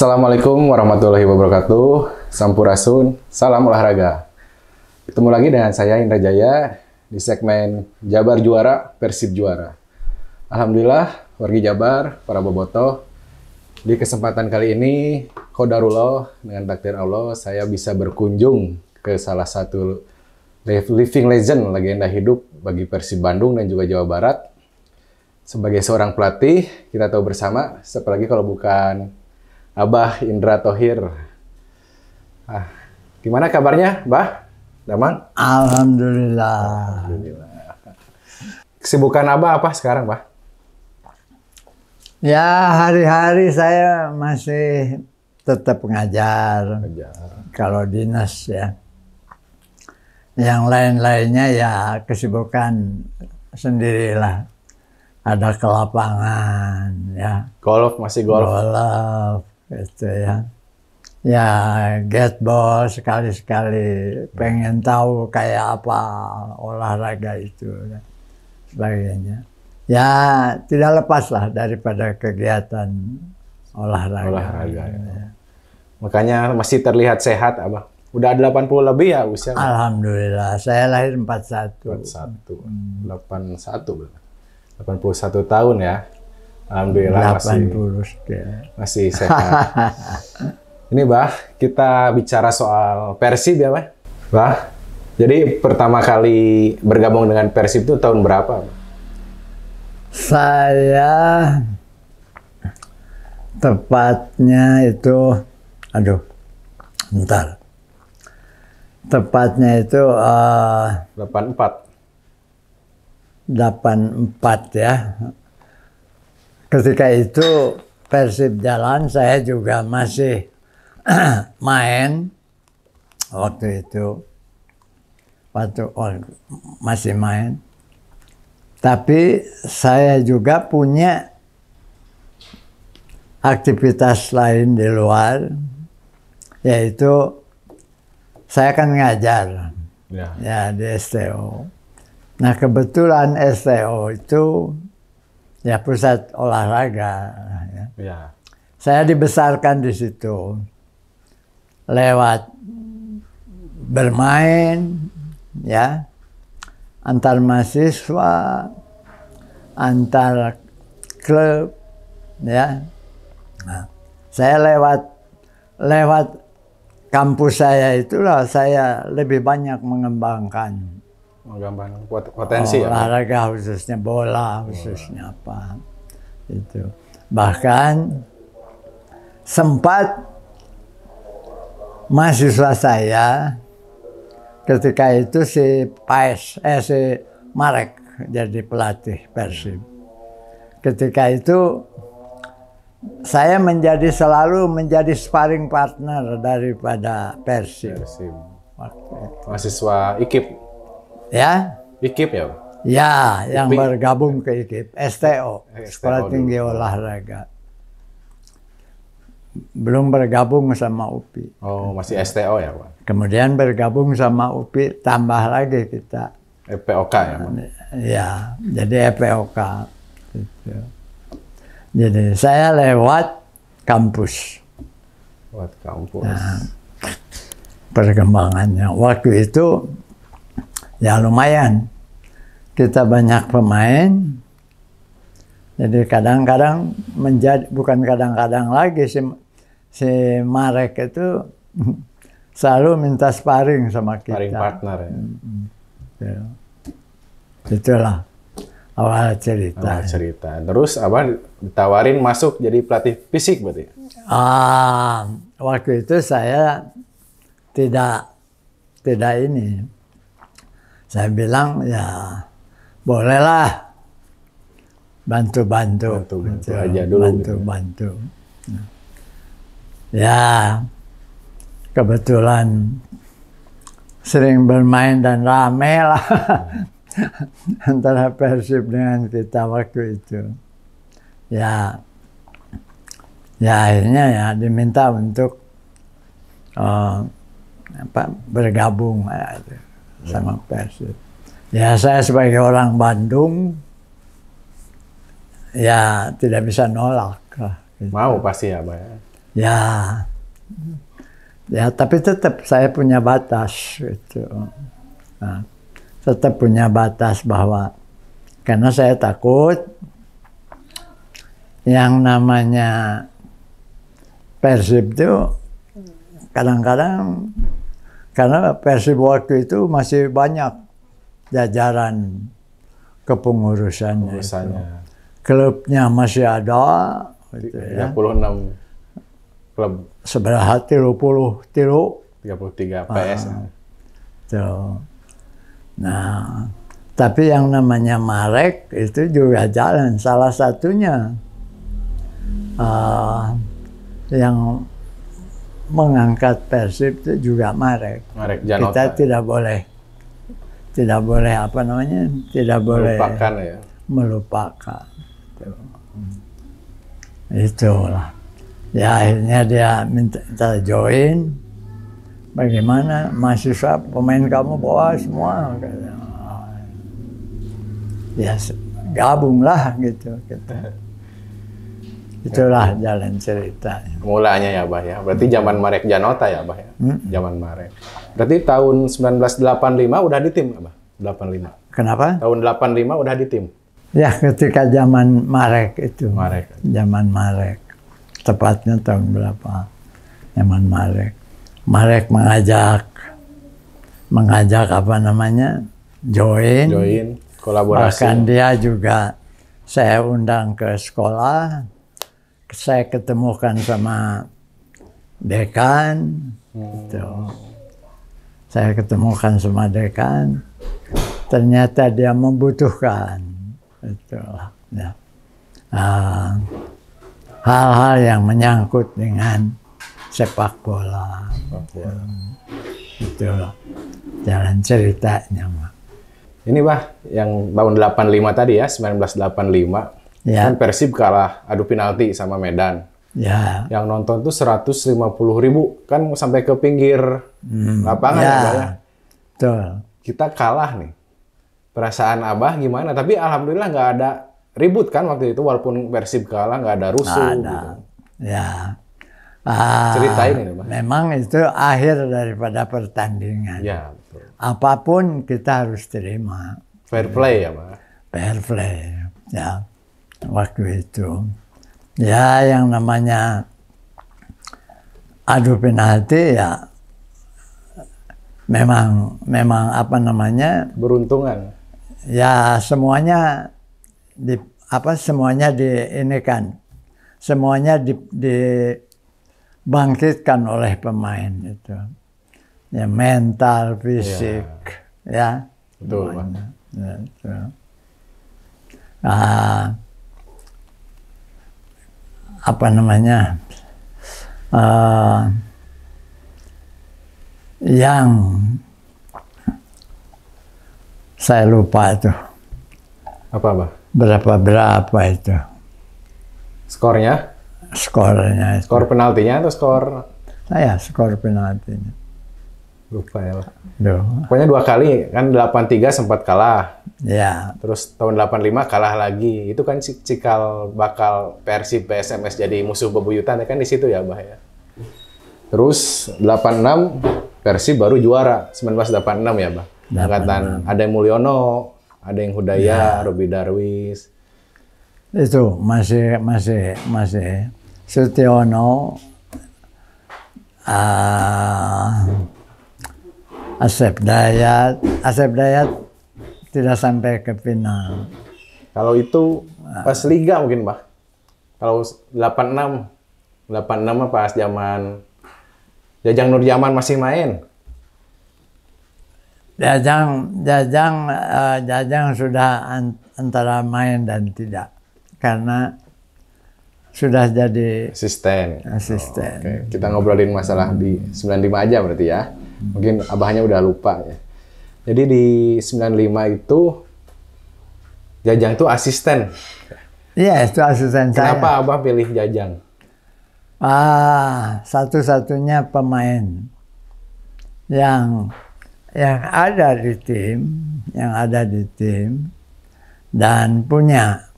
Assalamualaikum warahmatullahi wabarakatuh. Sampurasun, salam olahraga. Ketemu lagi dengan saya Indra Jaya di segmen Jabar Juara, Persib Juara. Alhamdulillah, wargi Jabar, para bobotoh, di kesempatan kali ini, qadarullah, dengan takdir Allah, saya bisa berkunjung ke salah satu living legend, legenda hidup bagi Persib Bandung dan juga Jawa Barat. Sebagai seorang pelatih, kita tahu bersama, apalagi kalau bukan Abah Indra Thohir. Gimana kabarnya, Bah? Damang? Alhamdulillah. Alhamdulillah. Kesibukan Abah apa sekarang, Bah? Ya, hari-hari saya masih tetap ngajar. Kalau dinas ya. Yang lain-lainnya ya kesibukan sendirilah. Ada ke lapangan, ya. Golf, masih golf? Golf, gitu ya. Ya, get ball sekali-sekali. Pengen tahu kayak apa olahraga itu, dan sebagainya. Ya, tidak lepas lah daripada kegiatan olahraga. Ya. Makanya masih terlihat sehat, Abah. Udah 80 lebih ya usia? Alhamdulillah, saya lahir 41. 81 berarti. 81 tahun ya. Alhamdulillah 80 masih sehat. Ini Bah, kita bicara soal Persib ya Bah. Bah, jadi pertama kali bergabung dengan Persib itu tahun berapa? Saya tepatnya itu, bentar. Tepatnya itu 84 ya. Ketika itu Persib jalan, saya juga masih main waktu itu. Masih main. Tapi saya juga punya aktivitas lain di luar, yaitu saya kan ngajar ya di STO. Nah, kebetulan STO itu ya pusat olahraga. Ya. Saya dibesarkan di situ lewat bermain, ya, antar mahasiswa, antar klub, ya. Nah, saya lewat kampus saya itulah saya lebih banyak mengembangkan potensi olahraga, khususnya bola, khususnya apa itu. Bahkan sempat mahasiswa saya ketika itu si Marek jadi pelatih Persib. Ketika itu saya selalu menjadi sparring partner daripada Persib. Mahasiswa IKIP. Ya, IKIP ya? Ya, yang bergabung ke IKIP, STO, Sekolah Tinggi Olahraga. Belum bergabung sama UPI. Oh, masih STO ya, Pak? Kemudian bergabung sama UPI, tambah lagi kita. EPOK ya, Pak? Ya, jadi EPOK. Gitu. Jadi saya lewat kampus. Lewat kampus. Nah, perkembangannya. Waktu itu ya lumayan, kita banyak pemain, jadi kadang-kadang bukan kadang-kadang lagi si Marek itu selalu minta sparring sama kita. Sparring partner ya. Itulah awal cerita. Terus Abah ditawarin masuk jadi pelatih fisik berarti? Waktu itu saya tidak ini. Saya bilang, ya bolehlah bantu-bantu aja dulu. Bantu-bantu. Ya, kebetulan sering bermain dan rame lah antara Persib dengan kita waktu itu. Ya akhirnya ya diminta untuk bergabung sama Persib. Ya, saya sebagai orang Bandung ya tidak bisa nolak lah. Mau pasti ya, Pak. Ya, ya, tapi tetap saya punya batas gitu. Nah, tetap punya batas bahwa karena saya takut yang namanya Persib itu kadang-kadang, karena Persib waktu itu masih banyak jajaran kepengurusannya. Klubnya masih ada, gitu ya. 36 klub. Seberapa 33 PS. Tuh. Nah, tapi yang namanya Marek itu juga jalan. Salah satunya yang mengangkat Persib itu juga Marek. Kita tidak boleh apa namanya, tidak boleh melupakan ya. Melupakan. Itulah. Ya akhirnya dia minta join. Bagaimana mahasiswa pemain kamu bawa semua? Ya gabunglah gitu. Itulah jalan ceritanya. Mulanya ya, Bah ya. Berarti zaman Marek Janota ya, Bah ya. Zaman Marek. Berarti tahun 1985 udah di tim, Bah? 85. Kenapa? Tahun 85 udah di tim. Ya, ketika zaman Marek itu. Marek. Zaman Marek. Tepatnya tahun berapa? Zaman Marek. Marek mengajak apa namanya? Join, kolaborasi. Bahkan dia juga saya undang ke sekolah. Saya ketemukan sama dekan, gitu. Saya ketemukan sama dekan, ternyata dia membutuhkan, gitu. Ya. Hal-hal yang menyangkut dengan sepak bola, itu jalan ceritanya. Ini Bah, yang tahun 85 tadi ya, 1985. Ya. Kan Persib kalah adu penalti sama Medan. Ya. Yang nonton tuh 150.000, kan sampai ke pinggir lapangan ya, Bah ya. Betul. Kita kalah nih. Perasaan Abah gimana? Tapi alhamdulillah nggak ada ribut kan waktu itu, walaupun Persib kalah nggak ada rusuh. Gitu. Ya. Ceritain ini, Bah. Memang itu akhir daripada pertandingan. Ya, betul. Apapun kita harus terima. Fair play ya, Bah. Fair play. Ya. Waktu itu, ya yang namanya adu penalti ya memang apa namanya, beruntungan. Ya semuanya diinikan, semuanya dibangkitkan oleh pemain itu, ya mental, fisik, ya. Betul, Pak. Ya, itu. Apa namanya, yang saya lupa itu. Apa, Bah? Berapa itu? Skornya? Skornya itu. Skor penaltinya atau skor? Skor penaltinya. Lupa ya, Pak. Pokoknya 2 kali, kan 83 sempat kalah. Ya. Terus tahun 85 kalah lagi. Itu kan cikal bakal Persib PSMS jadi musuh bebuyutan ya kan di situ ya, Bah ya. Terus 86 Persib baru juara 1986 ya, Bah. Angkatan ada yang Mulyono, ada yang Hudaya, Robi Darwis. Itu masih Sutiono, Asep Dayat tidak sampai ke final. Kalau itu pas liga mungkin, Bah. Kalau 86 pas zaman Jajang Nurjaman masih main. Jajang sudah antara main dan tidak, karena sudah jadi asisten. Oke. Kita ngobrolin masalah di 95 aja berarti ya. Mungkin Abahnya udah lupa ya. Jadi di 95 itu Jajang tuh asisten. Iya, itu asisten saya. Kenapa Abah pilih Jajang? Satu-satunya pemain yang ada di tim dan punya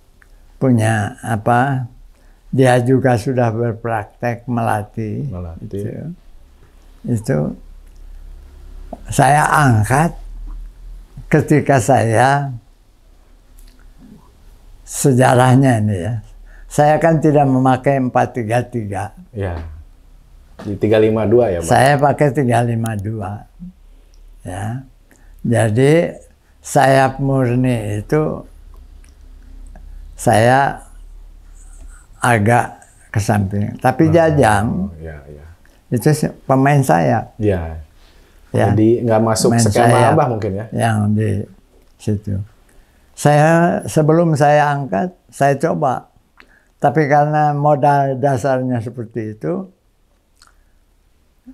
dia juga sudah berpraktek melatih. Itu saya angkat ketika saya sejarahnya ini ya. Saya kan tidak memakai 433. Ya. Di 352 ya, Pak? Saya pakai 352. Ya. Jadi sayap murni itu saya agak ke samping. Tapi Jajang itu pemain sayap. Ya. Ya. Jadi nggak masuk skema Abah mungkin ya? Yang di situ. Sebelum saya angkat, saya coba. Tapi karena modal dasarnya seperti itu,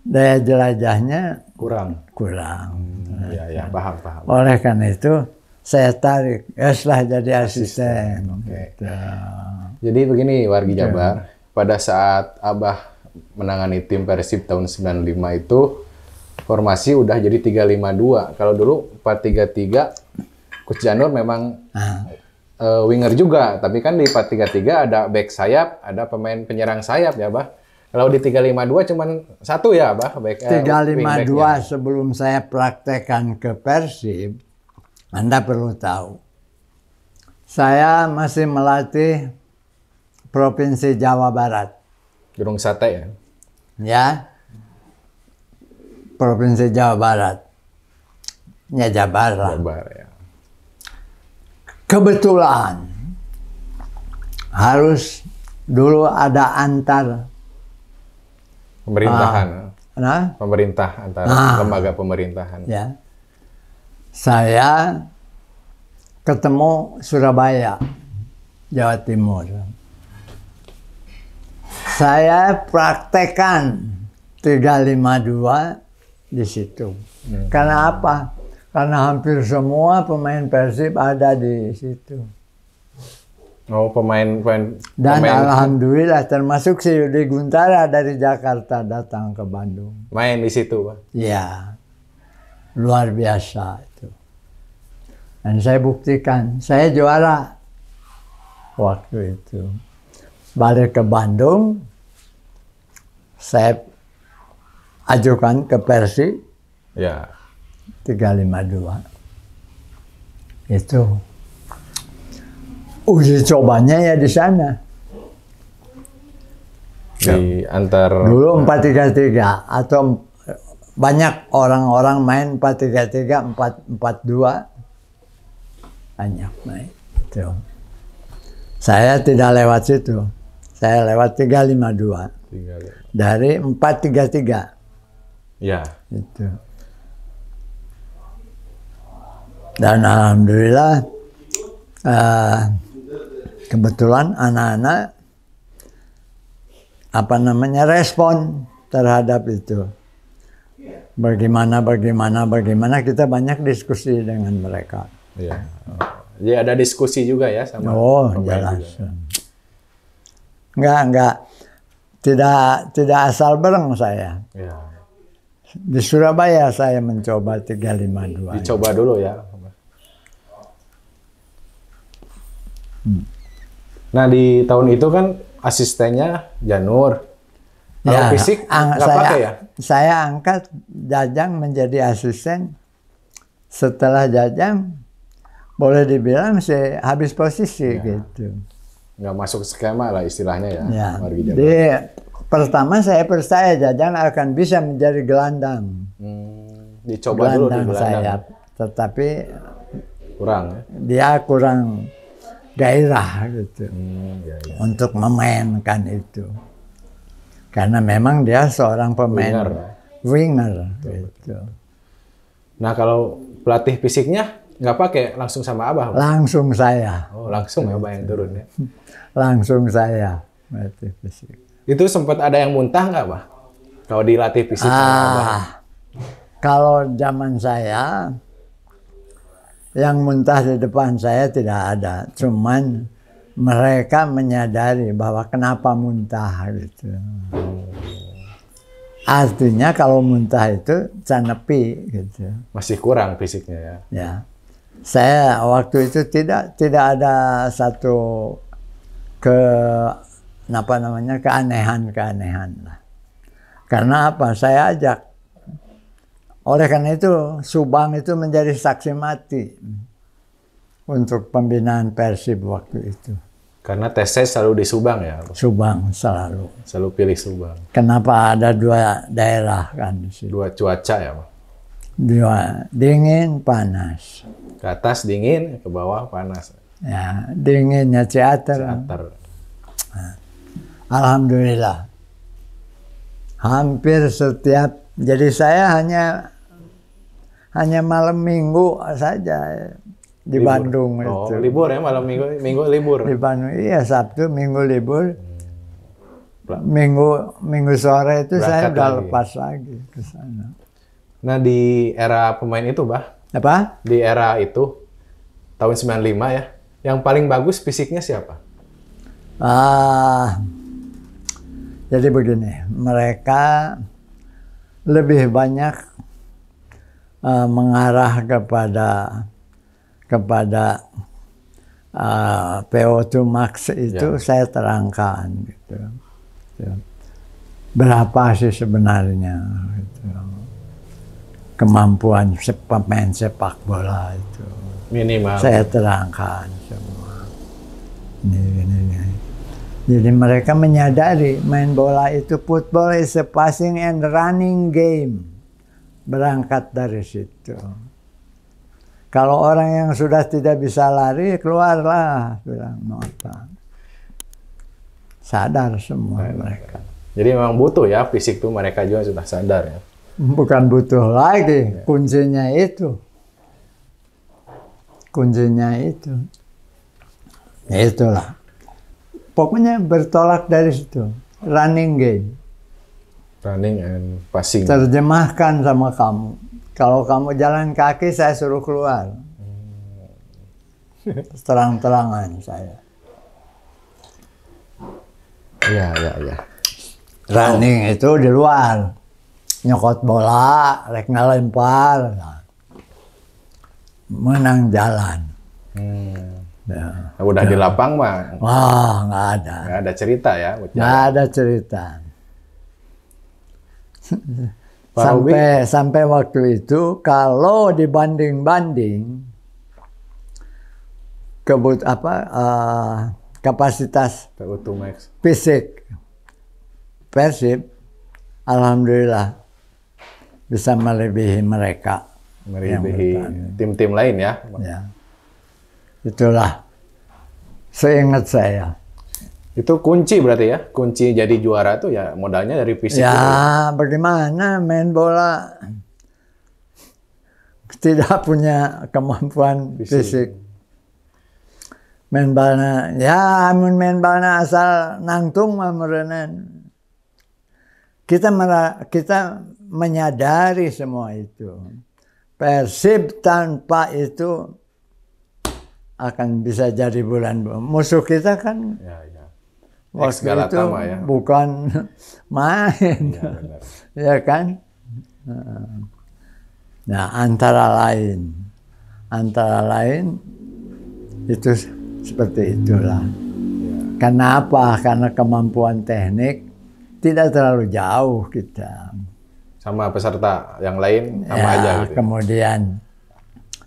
daya jelajahnya kurang. Ya, paham. Oleh karena itu, saya tarik. Setelah jadi asisten. Gitu. Jadi begini, wargi Jabar. Pada saat Abah menangani tim Persib tahun 95 itu, formasi udah jadi 352. Kalau dulu 433, Coach Janur memang winger juga, tapi kan di 433 ada back sayap, ada pemain penyerang sayap ya, Bah. Kalau di 352 cuman satu ya, Bah, back 352 sebelum saya praktekkan ke Persib, Anda perlu tahu. Saya masih melatih Provinsi Jawa Barat. Gunung Sate ya? Ya. Provinsi Jawa Barat. Ya, Jabar lah. Jabar ya. Kebetulan harus dulu ada antar pemerintahan, pemerintah antara lembaga pemerintahan. Ya, saya ketemu Surabaya, Jawa Timur. Saya praktekkan 352 di situ. Karena apa? Karena hampir semua pemain Persib ada di situ. Oh, pemain. Dan alhamdulillah termasuk si Yudi Guntara dari Jakarta datang ke Bandung. Main di situ, Pak? Iya. Luar biasa itu. Dan saya buktikan, saya juara waktu itu. Balik ke Bandung, saya ajukan ke Persib. Ya. 352. Itu uji cobanya ya di sana. Di antar dulu 433 atau banyak orang-orang main 433, 442. Banyak main. Itu. Saya tidak lewat situ. Saya lewat 352. Dari 433. Ya. Itu. Dan alhamdulillah kebetulan anak-anak respon terhadap itu. Bagaimana kita banyak diskusi dengan mereka. Iya. Jadi ada diskusi juga ya sama. Oh, jelas. Enggak. Tidak asal bareng saya. Ya. Di Surabaya saya mencoba 352. Dicoba dulu ya. Nah, di tahun itu kan asistennya Janur. Kalau fisik nggak pakai ya? Saya angkat Jajang menjadi asisten. Setelah Jajang, boleh dibilang saya habis posisi gitu. Nggak masuk skema lah istilahnya ya. Jadi pertama saya percaya Jajang akan bisa menjadi gelandang. Dicoba dulu di gelandang. Sayap. Tetapi kurang ya? Dia kurang gairah gitu untuk memainkan itu. Karena memang dia seorang pemain winger gitu. Nah, kalau pelatih fisiknya nggak pakai, langsung sama Abah? Langsung saya. Oh, langsung ya Abah yang turun ya? Langsung saya pelatih fisik. Itu sempat ada yang muntah nggak, Bah? Kalau dilatih fisik Abah? Kalau zaman saya, yang muntah di depan saya tidak ada. Cuman mereka menyadari bahwa kenapa muntah gitu. Artinya kalau muntah itu canepi gitu. Masih kurang fisiknya ya? Ya. Saya waktu itu tidak ada satu apa namanya, keanehan-keanehan lah. Karena apa? Saya ajak. Oleh karena itu Subang itu menjadi saksi mati untuk pembinaan Persib waktu itu. Karena tesnya selalu di Subang ya? Subang selalu. Selalu pilih Subang. Kenapa ada dua daerah kan di situ? Dua cuaca ya, Pak? Dua, dingin, panas. Ke atas dingin, ke bawah panas. Ya, dinginnya Ciater. Alhamdulillah. Hampir setiap, jadi saya hanya malam minggu saja di libur. Bandung itu. itu. Libur ya, malam minggu libur. Di Bandung, iya, Sabtu, Minggu libur. Minggu sore itu Berangkat saya udah lagi. lepas lagi ke sana. Nah, di era pemain itu, Bah, Apa? di era itu, tahun 95 ya, yang paling bagus fisiknya siapa? Jadi begini, mereka lebih banyak mengarah kepada PO2 Max itu ya. Saya terangkan gitu. Berapa sih sebenarnya gitu. Kemampuan pemain sepak bola itu minimal. Saya terangkan semua. Ini. Jadi mereka menyadari main bola itu, football is a passing and running game. Berangkat dari situ. Kalau orang yang sudah tidak bisa lari, keluarlah, bilang mau apa. Sadar semua mereka. Jadi memang butuh ya, fisik tuh mereka juga sudah sadar ya. Bukan butuh lagi, kuncinya itu. Kuncinya itu. Ya itulah. Pokoknya bertolak dari situ. Running game. Running and passing. Terjemahkan sama kamu. Kalau kamu jalan kaki, saya suruh keluar. Terang-terangan saya. Iya. Running itu di luar. Nyokot bola, rek ngelempar. Menang jalan. Ya. Udah di lapang mah. Wah, nggak ada. Nggak ada cerita ya. Nggak ada cerita. Sampai waktu itu kalau dibanding-banding kapasitas fisik Persib, alhamdulillah bisa melebihi mereka. Melebihi tim-tim lain ya. Itulah seingat saya. Itu kunci berarti ya? Kunci jadi juara tuh ya modalnya dari fisik. Ya, bagaimana main bola tidak punya kemampuan fisik. Main bola, ya main bola asal nangtung mah merenan. Kita menyadari semua itu. Persib tanpa itu akan bisa jadi bulan. Musuh kita kan waktu itu ya. Bukan main, ya kan? Nah, antara lain itu seperti itulah. Kenapa? Karena kemampuan teknik tidak terlalu jauh kita. Sama peserta yang lain sama aja gitu. Kemudian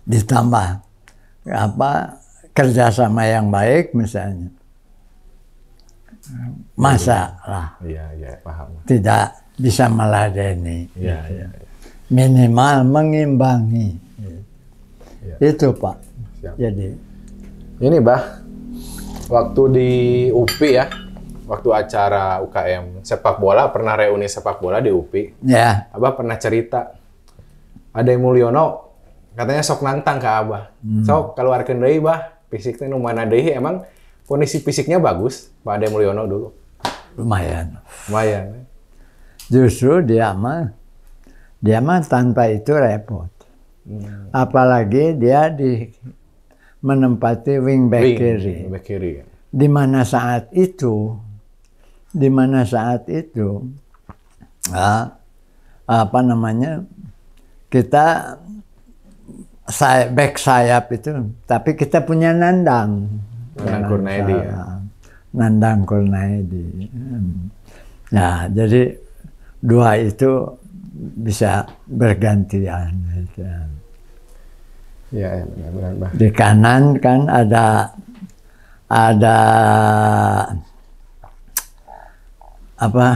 ditambah kerjasama yang baik misalnya. Masa lah. Iya, paham. Tidak bisa meladeni. Iya. Minimal mengimbangi. Ya. Itu Pak. Siap. Jadi. Ini Bah, waktu di UPI ya, waktu acara UKM sepak bola, pernah reuni sepak bola di UPI. Ya. Abah pernah cerita, Ade Mulyono katanya sok nantang ke Abah. Sok keluarkan deui Bah, fisiknya nu mana deui, emang kondisi fisiknya bagus, Pak Ade Mulyono dulu. Lumayan. Justru dia mah tanpa itu repot. Apalagi dia menempati wingback kiri. Di mana saat itu kita back sayap itu, tapi kita punya Nandang Kurnaidi ya. Nandang Kurnaidi. Nah, jadi dua itu bisa bergantian. Gitu. Ya, benar-benar, Bah. Di kanan kan ada apa?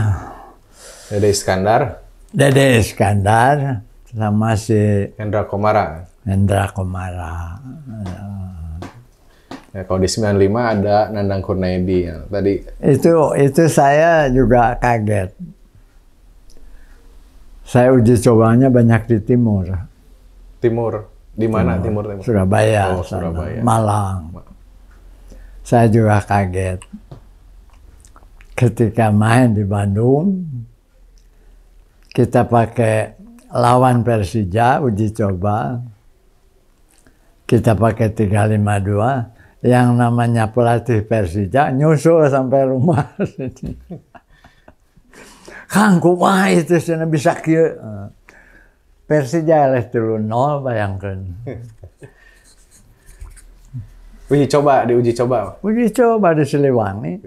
Dede Iskandar. Dede Iskandar sama si Hendra Komara. Hendra Komara. Ya, kalau di 95 ada Nandang Kurnaidi. Ya, tadi Itu saya juga kaget. Saya uji cobanya banyak di timur. Timur. Di mana timur? Surabaya, Oh, Surabaya. Malang. Saya juga kaget. Ketika main di Bandung, kita pakai lawan Persija, uji coba. Kita pakai 352. Yang namanya pelatih Persija nyusul sampai rumah. Kang, kumaha itu sana bisa kieu. Persija les 3-0, bayangkan. Uji coba. Uji coba di Siliwangi.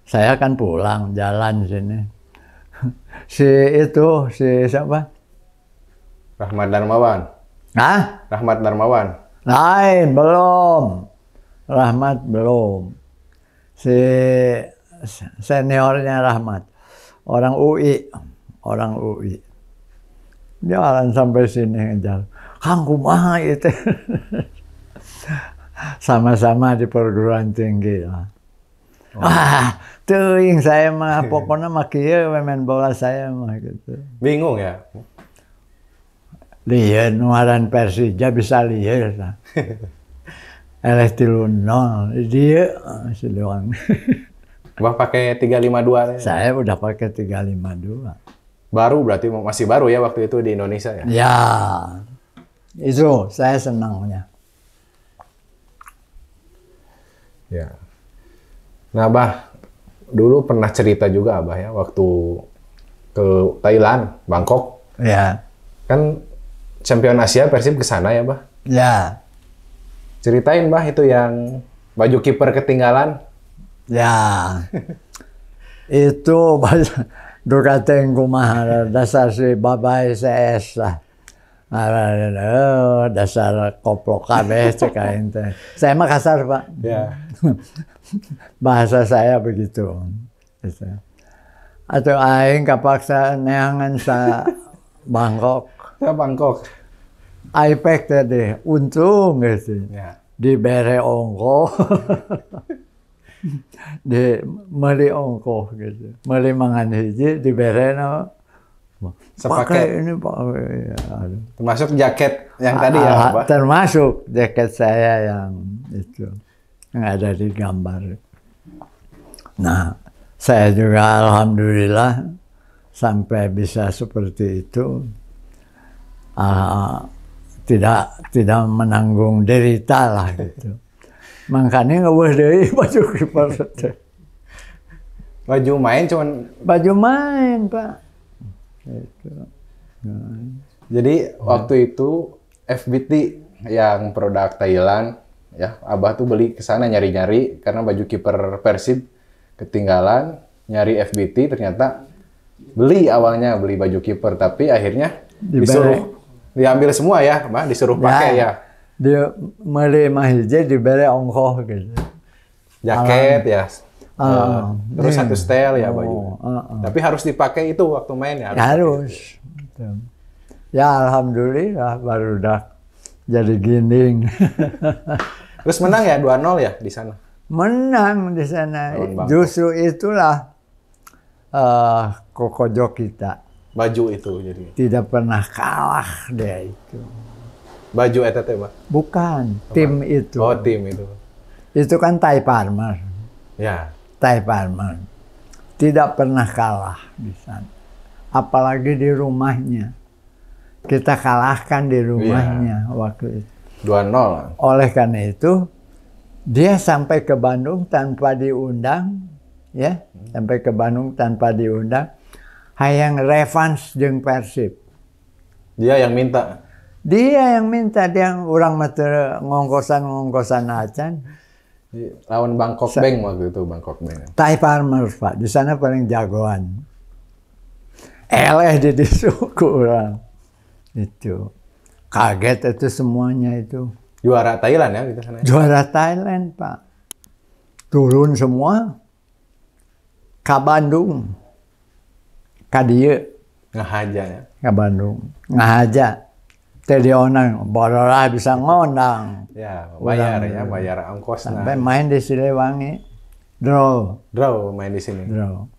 Saya kan pulang jalan sini. Si siapa? Rahmat Darmawan. Hah? Rahmat Darmawan. Lain, belum. Rahmat belum. Si seniornya Rahmat. Orang UI. Jalan sampai sini ngejar. Kang, kumaha itu. Sama-sama di perguruan tinggi. Wah, teuing saya mah pokoknya mah kieu main bola saya mah gitu. Bingung ya? Lieu nuaran Persija bisa lieu lah. Eleh 3-0 dia Siliwangi. Bang pakai 352 ya? Saya udah pakai 352. Baru berarti masih baru ya waktu itu di Indonesia ya? Ya, itu saya senangnya. Ya. Nah, Bah, dulu pernah cerita juga Abah ya waktu ke Thailand, Bangkok. Ya. Kan Champion Asia Persib ke sana ya, Bah? Ya. Ceritain, Bah, itu yang baju kiper ketinggalan. Ya. Itu duka teng kumaha dasar si babay CS lah. Dasar koplok kabeh cek aing teh. Saya mah kasar, Pak. Ya. Bahasa saya begitu. Atau aing kapaksa neangan sa Bangkok. Ya, Bangkok. iPad tadi untung gitu. Ya. Dibere ongko. Di meuli ongko gitu. Meuli mangan hiji dibere pakai ini Pak. Ya, Termasuk jaket yang tadi ya, Pak? Termasuk jaket saya yang itu. Yang ada di gambar. Nah, saya juga alhamdulillah sampai bisa seperti itu. Tidak menanggung derita lah gitu. Makanya nggak boleh dari baju kiper. Baju main cuman... Baju main, Pak. Gitu. Jadi waktu itu FBT yang produk Thailand, ya Abah tuh beli ke sana nyari-nyari karena baju kiper Persib ketinggalan, nyari FBT ternyata beli baju kiper tapi akhirnya disuruh diambil semua ya, Mbak, disuruh pakai ya. Dia meuli mah hiji dibere ongkoh gitu. Jaket ya. Terus satu setel ya baju. Tapi harus dipakai itu waktu main ya. Harus. Ya alhamdulillah baru udah jadi ginding. Terus menang ya 2-0 ya di sana. Menang di sana. Justru itulah kokojo kita. Baju itu jadi. Tidak pernah kalah dia itu. Baju eta teh, Pak? Bukan, tim itu. Oh, tim itu. Itu kan Thai Farmer. Ya. Thai Farmer. Tidak pernah kalah di sana. Apalagi di rumahnya. Kita kalahkan di rumahnya waktu itu. 2-0. Oleh karena itu, dia sampai ke Bandung tanpa diundang, ya, sampai ke Bandung tanpa diundang, hayang revanche jeung Persib. Dia yang minta. Dia yang minta, dia orang mata ngongkosan acan. Lawan Bangkok Bank waktu itu, Bangkok Bank. Thai Farmers, Pak. Di sana paling jagoan. Eleh di suku orang. Itu. Kaget itu semuanya itu. Juara Thailand ya gitu sana. Juara Thailand, Pak. Turun semua. Ke Bandung. Ka dieu. Ngahaja ya. Ke Bandung. Ngahaja. Tadi onang, borolah bisa ngondang. Ya, bayar ya, bayar ongkos. Sampai main di Siliwangi. Draw main di sini. Draw.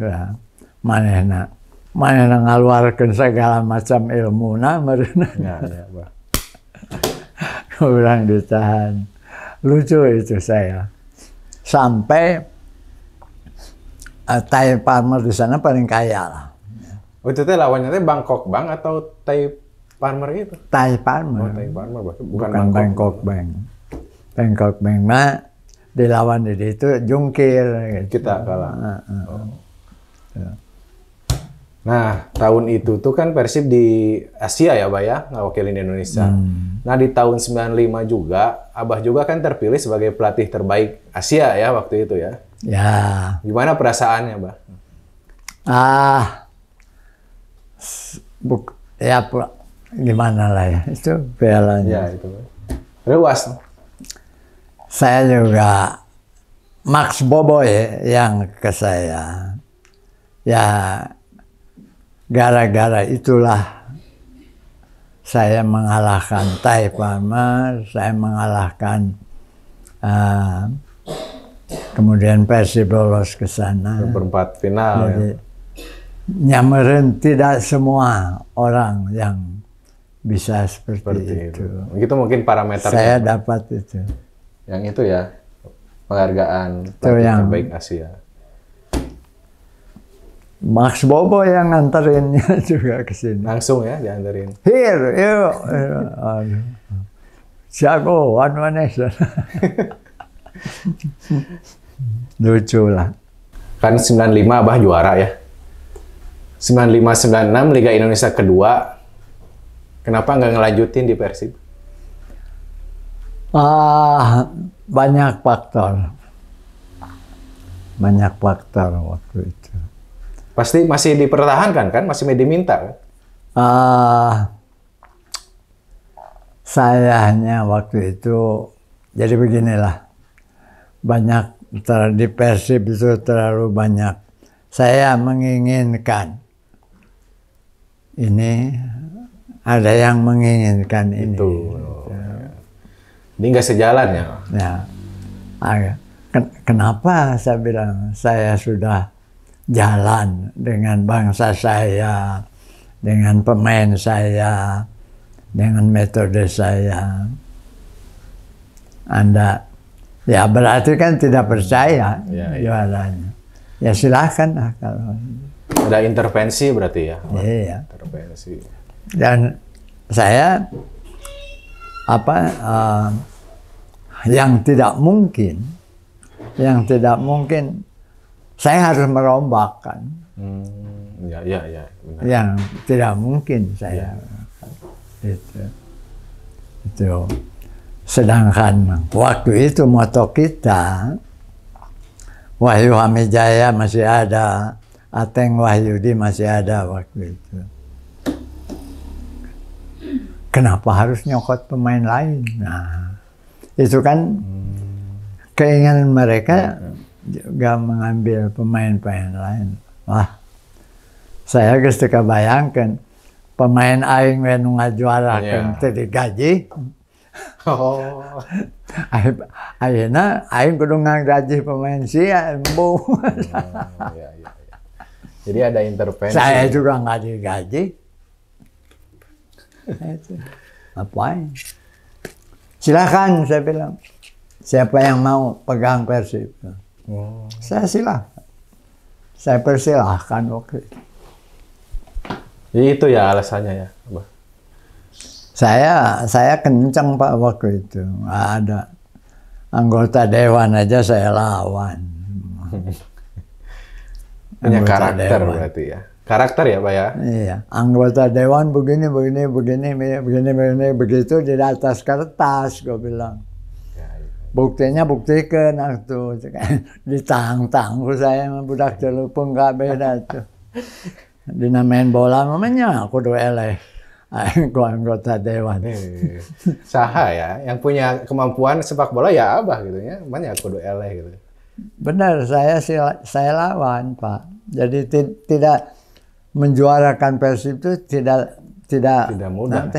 Ya, manehna ngaluarkeun segala macam ilmuna meureunna. Ya, Pak. Kurang ditahan. Lucu itu saya. Sampai Thai Farmer di sana paling kaya lah. Oh, itu teh lawannya teh Bangkok Bank atau Thai Farmer itu? Thai Farmer. Oh, Thai Farmer Bukan Bangkok Bank. Bangkok Bank mah dilawan di itu jungkir. Gitu. Kita kalah. Nah, tahun itu tuh kan Persib di Asia ya, Abah ya, ngawakilin Indonesia. Nah, di tahun 95 juga, Abah juga kan terpilih sebagai pelatih terbaik Asia ya waktu itu ya. Ya. Gimana perasaannya, Abah? Ya gimana lah ya, itu pialanya. Ya, itu. Rewas. Saya juga, Max Boboy yang ke saya. Ya, gara-gara itulah saya mengalahkan Thai Farmer, saya mengalahkan kemudian Persib lolos ke sana. Perempat final. Jadi, nyamperin tidak semua orang yang bisa seperti itu. Itu mungkin parameternya. Saya dapat itu. Yang itu ya, penghargaan pelatih terbaik Asia. Max Bobo yang nganterinnya juga ke sini. Langsung ya diantarin. Here, yuk. Jago, Vanessa. Lucu lah. Kan 95 Abah juara ya. 95-96 Liga Indonesia kedua. Kenapa nggak ngelanjutin di Persib? Banyak faktor. Banyak faktor waktu itu. Pasti masih dipertahankan kan? Masih diminta kan? Sayangnya waktu itu, jadi beginilah. Banyak, di Persib itu terlalu banyak. Saya menginginkan ini, ada yang menginginkan ini. Itu. Ini nggak sejalan ya? Ya. Kenapa saya bilang saya sudah jalan dengan bangsa saya, dengan pemain saya, dengan metode saya. Anda, ya berarti kan tidak percaya jualannya. Ya silahkan lah kalau. Ada intervensi berarti ya? Iya. Intervensi. Dan saya yang tidak mungkin saya harus merombakan. Ya, benar. Yang tidak mungkin saya. Itu. Sedangkan waktu itu moto kita, Wahyu Hamidjaya masih ada, Ateng Wahyudi masih ada waktu itu. Kenapa harus nyokot pemain lain? Nah, itu kan keinginan mereka juga mengambil pemain-pemain lain. Wah, saya ketika bayangkan pemain aing nu ngajuarakeun teu digaji. Oh. Ayeuna aing kudu ngagaji pemain sia embu. Ya. Jadi ada intervensi. Saya juga nggak digaji. Ngapain? Silakan, saya bilang. Siapa yang mau pegang Persib? Saya silakan. Saya persilahkan waktu itu. Itu ya alasannya ya, Abah. Saya kencang Pak waktu itu. Nggak ada. Anggota dewan aja saya lawan. Punya karakter berarti ya. Karakter ya, Pak ya? Iya. Anggota dewan begini, begitu di atas kertas, gue bilang. Buktinya buktikan waktu ditang-tang ku saya sama budak celupung gak beda tuh. Dina main bola mamanya aku do eleh. Aku anggota dewan. Saha ya, yang punya kemampuan sepak bola ya Abah gitu ya. Banyak aku do eleh gitu. Benar, saya lawan, Pak. Jadi tidak menjuarakan Persib itu tidak mudah.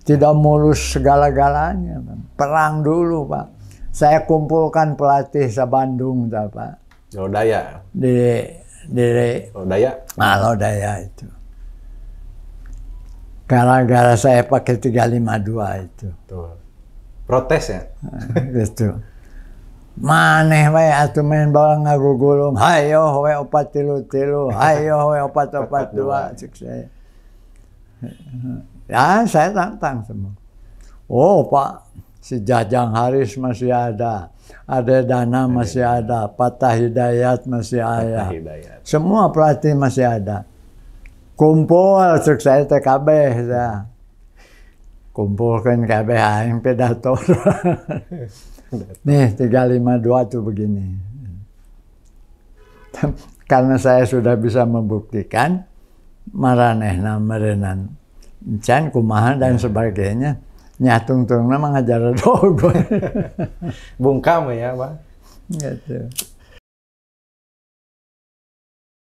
Tidak mulus segala-galanya. Perang dulu, Pak. Saya kumpulkan pelatih sa Bandung, Pak. Lodaya. Di Lodaya. Lodaya itu. Gara-gara saya pakai 352 itu. Tuh. Protes ya? Gitu. Maneh wae atuh main bola ngagugulung. Hayo we 4-3-3. Hayo we 4-4-2 cek saya. Ya, saya tantang semua. Oh, Pak, si Jajang Haris masih ada Dana masih ada, Patah Hidayat masih ada. Semua pelatih masih ada. Kumpul cek saya TKB saya. Kumpulkan KB aing pedator. Nih 352 tuh begini. Karena saya sudah bisa membuktikan maranehna merenan encan kumaha dan sebagainya nyatung-tungna mengajar dogon. Bungkam ya, Pak. Gitu.